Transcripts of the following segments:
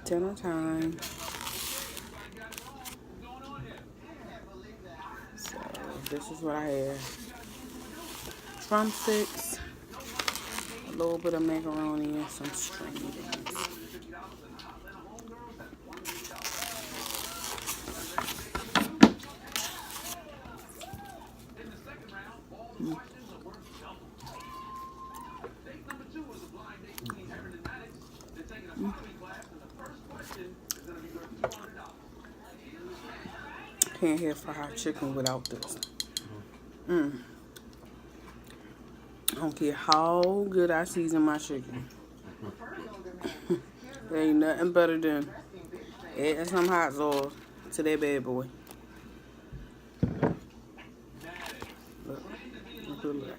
Dinner time. So this is what I have. Drumsticks, a little bit of macaroni, and some string beans. Can't have fried chicken without this. I don't care how good I season my chicken. There ain't nothing better than adding some hot sauce to that bad boy. Look, look, look.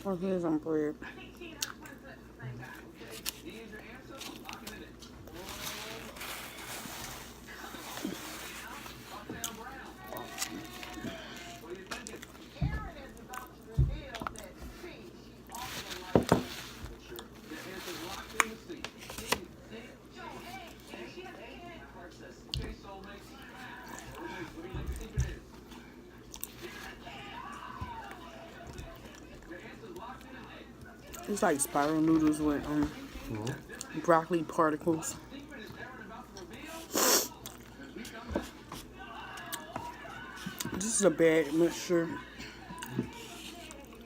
Oh, here's some bread. It's like spiral noodles with broccoli particles. This is a bag mixture.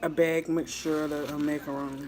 A bag mixture of the macaroni.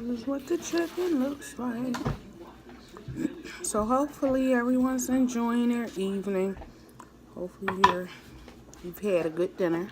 This is what the chicken looks like. So hopefully everyone's enjoying their evening. Hopefully you've had a good dinner.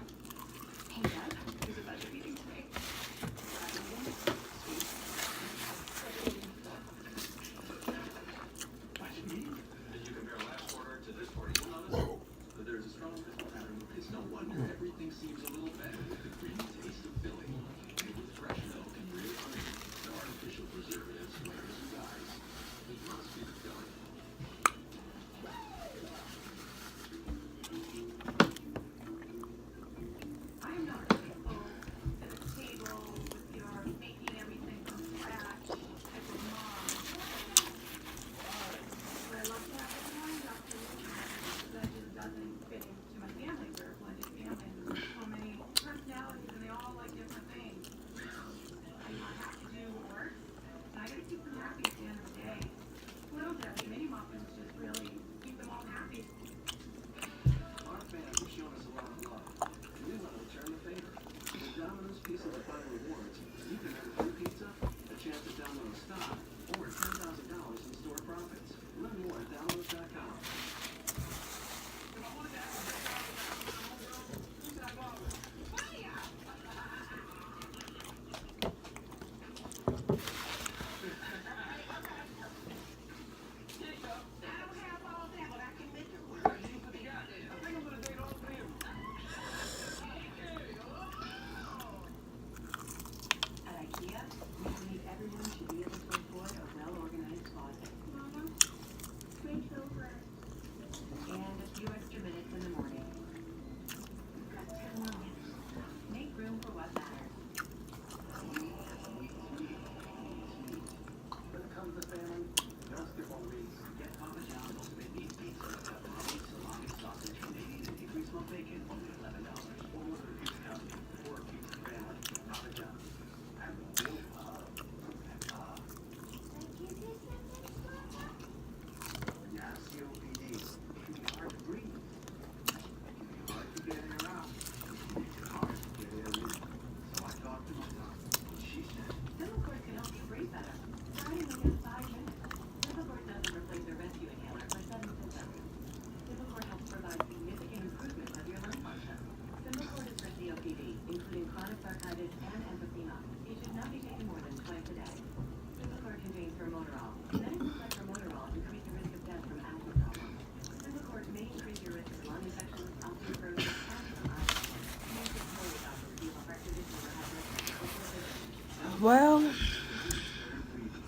Well,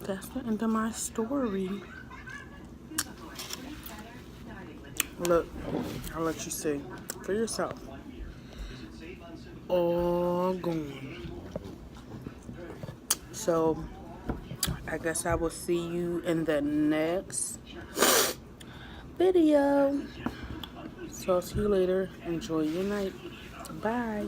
that's the end of my story. Look, I'll let you see for yourself. All gone. So, I guess I will see you in the next video. So, see you later. Enjoy your night. Bye.